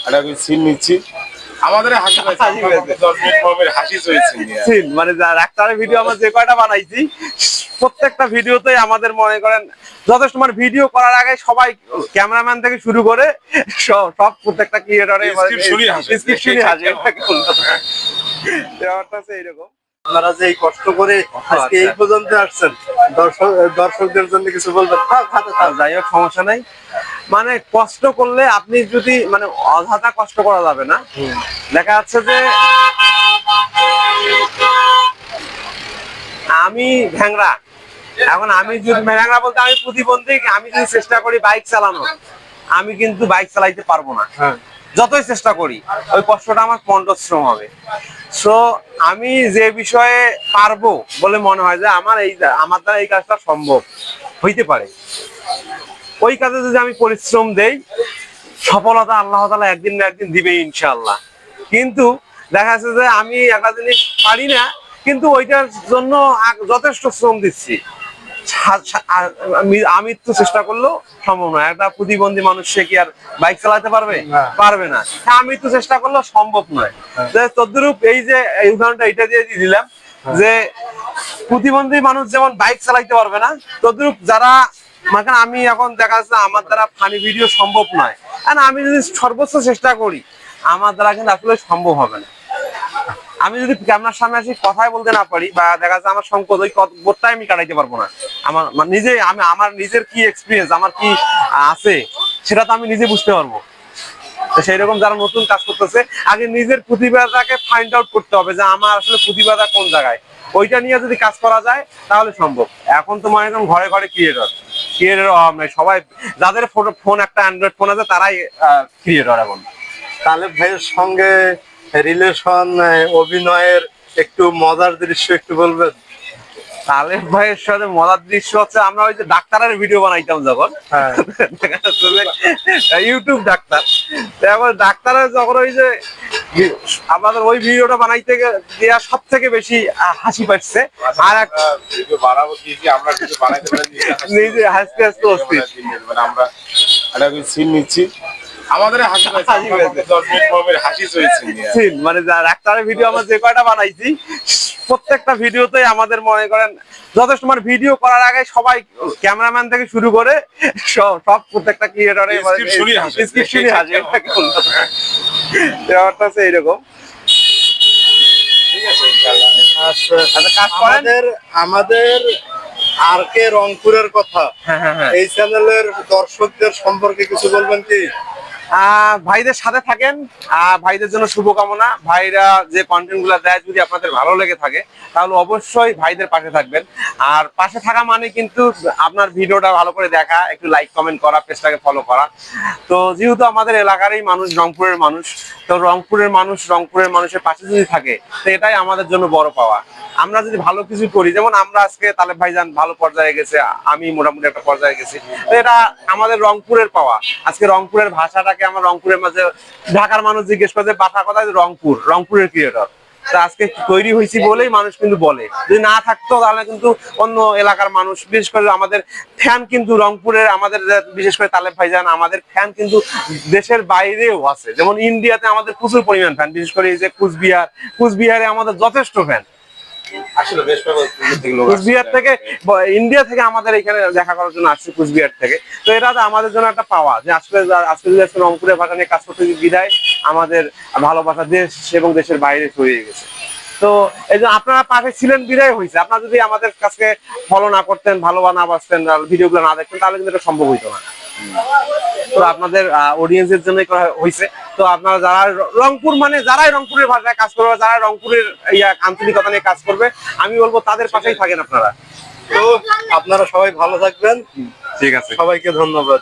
এটা আমি সিন নিচ্ছি আমাদের হাসি হাসি সিন মানে ডাক্তারের ভিডিও আমরা যে কয়টা বানাইছি প্রত্যেকটা ভিডিওতেই আমাদের মনে করেন যথেষ্ট মানে ভিডিও করার আগে সবাই ক্যামেরাম্যান থেকে শুরু করে সব প্রত্যেকটা ক্রিয়েটরে স্ক্রিপ্ট হাসে ব্যাপারটা হচ্ছে এইরকম। আপনারা যে এই কষ্ট করে আজকে এই পর্যন্ত আসছেন, দর্শকদের জন্য কিছু বলবেন? যাই হোক, সমস্যা নাই। মানে কষ্ট করলে আপনি যদি মানে অযথা কষ্ট করা যাবে না। দেখা যাচ্ছে যে আমি ভ্যাংরা, এখন আমি যদি ভ্যাংরা বলতে আমি প্রতিবন্ধী, আমি যদি চেষ্টা করি বাইক চালানো, আমি কিন্তু বাইক চালাইতে পারবো না। যতই চেষ্টা করি ওই কষ্টটা আমার কণ্ঠশ্রম হবে। সো আমি যে বিষয়ে পারবো বলে মনে হয় যে আমার দ্বারা এই কাজটা সম্ভব হইতে পারে, ওই কাজে যদি আমি পরিশ্রম দেই, সফলতা আল্লাহ তাআলা একদিন না একদিন দিবে ইনশাআল্লাহ। কিন্তু দেখা যাচ্ছে যে আমি একটা জিনিস পারি না, কিন্তু ওইটার জন্য যথেষ্ট শ্রম দিচ্ছি। আমি তো চেষ্টা করলেও সম্ভব নয়। একটা প্রতিবন্ধী মানুষ সে কি আর বাইক চালাতে পারবে? পারবে না। আমি তো চেষ্টা করলেও সম্ভব নয়। তদ্রূপ এই যে এই উদাহরণটা এটা দিয়ে দিলাম যে প্রতিবন্ধী মানুষ যেমন বাইক চালাইতে পারবে না, তদ্রূপ যারা মানে আমি এখন দেখা যাচ্ছে আমার দ্বারা ফানি ভিডিও সম্ভব নয়, আর আমি যদি সর্বোচ্চ চেষ্টা করি আমার দ্বারা কিন্তু আসলে সম্ভব হবে না। আমি যদি ক্যামেরার সামনে আসি কথাই বলতে না পারি বা দেখা যাচ্ছে আমার সংকোচ, ওই বোধটাই আমি কাটাইতে পারবো না। আমার নিজে আমার নিজের কি এক্সপিরিয়েন্স, আমার কি আছে সেটা তো আমি নিজে বুঝতে পারবো। তো সেই রকম যারা নতুন কাজ করতেছে, আগে নিজের প্রতিভাটাকে ফাইন্ড আউট করতে হবে যে আমার আসলে প্রতিভাটা কোন জায়গায়, ওইটা নিয়ে যদি কাজ করা যায় তাহলে সম্ভব। এখন তো মনে করেন ঘরে ঘরে ক্রিয়েটর অভাব নাই, সবাই যাদের ফোন একটা অ্যান্ড্রয়েড ফোন আছে তারাই ক্রিয়েটর। এখন তালেব ভাইয়ের সঙ্গে রিলেশন, অভিনয়ের একটু মজার দৃশ্য একটু বলবেন? তালেব ভাইয়ের সাথে মজার দৃশ্য হচ্ছে আমরা ওই যে ডাক্তারের ভিডিও বানাইতাম যখন, ইউটিউব ডাক্তার, এখন ডাক্তারের যখন ওই যে আমাদের ওই ভিডিওটা বানাইতে গিয়ে সব থেকে বেশি হাসি পাচ্ছে। আর নিজে হাসতে হাসতে অস্থির আমরা একটা সিন নিচ্ছি আমাদের হাসি সিন মানে ডাক্তারের ভিডিও আমরা যে কয়টা বানাইছি প্রত্যেকটা ভিডিওতেই আমাদের মনে করেন যথেষ্ট মানে ভিডিও করার আগে সবাই ক্যামেরাম্যান থেকে শুরু করে সব প্রত্যেকটা ক্রিয়েটরে স্ক্রিপ্ট হাসে ব্যাপারটা হচ্ছে এইরকম। ঠিক আছে, আমাদের আর কে রংপুরের কথা, এই চ্যানেলের দর্শকদের সম্পর্কে কিছু বলবেন কি? ভাইদের সাথে থাকেন, ভাইদের জন্য শুভকামনা। ভাইরা যে কন্টেন্ট গুলা দেয় যদি আপনাদের ভালো লেগে থাকে তাহলে অবশ্যই ভাইদের পাশে থাকবেন। আর পাশে থাকা মানে কিন্তু আপনার ভিডিওটা ভালো করে দেখা, একটু লাইক কমেন্ট করা, পেজটাকে ফলো করা। তো যেহেতু আমাদের এলাকারই মানুষ, রংপুরের মানুষ, তো রংপুরের মানুষের পাশে যদি থাকে তো এটাই আমাদের জন্য বড় পাওয়া। আমরা যদি ভালো কিছু করি, যেমন আমরা আজকে তালেব ভাইজান ভালো পর্যায়ে গেছে, আমি মোটামুটি একটা পর্যায়ে গেছি, তো এটা আমাদের রংপুরের পাওয়া। আজকে রংপুরের ভাষাটাকে আমার রংপুরের মাঝে ঢাকার মানুষ জিজ্ঞেস করে বাসা কোথায়, রংপুরের ক্রিয়েটর। আজকে তৈরি হয়েছি বলেই মানুষ কিন্তু বলে, যদি না থাকতো তাহলে কিন্তু অন্য এলাকার মানুষ, বিশেষ করে আমাদের ফ্যান কিন্তু রংপুরের, আমাদের বিশেষ করে তালেব ভাইজান আমাদের ফ্যান কিন্তু দেশের বাইরেও আছে। যেমন ইন্ডিয়াতে আমাদের প্রচুর পরিমাণ ফ্যান, বিশেষ করে এই যে কুচবিহারে আমাদের যথেষ্ট ফ্যান। আসলে বেশ কুচবিহার থেকে, ইন্ডিয়া থেকে আমাদের এখানে দেখা করার জন্য আসছে কুচবিহার থেকে। তো এটা আমাদের জন্য একটা পাওয়া যে আসলে আজকে যদি রংপুরের ভাষা নিয়ে কাজ করতে বিদায় আমাদের ভালোবাসা দেশ এবং দেশের বাইরে ছড়িয়ে গেছে। তো এই যে আপনারা পাশে ছিলেন বিদায় হয়েছে, আপনারা যদি আমাদের কাছে ফলো না করতেন, ভালো না বাসতেন, ভিডিওগুলো না দেখতেন তাহলে কিন্তু এটা সম্ভব হইতো না। তো আপনাদের অডিয়েন্সের জন্যই করা হয়েছে। তো আপনারা যারা রংপুর মানে যারাই রংপুরের ভাষায় কাজ করবে, যারা রংপুরের আন্তরিকতা নিয়ে কাজ করবে, আমি বলবো তাদের পাশেই থাকেন আপনারা। তো আপনারা সবাই ভালো থাকবেন। ঠিক আছে, সবাইকে ধন্যবাদ।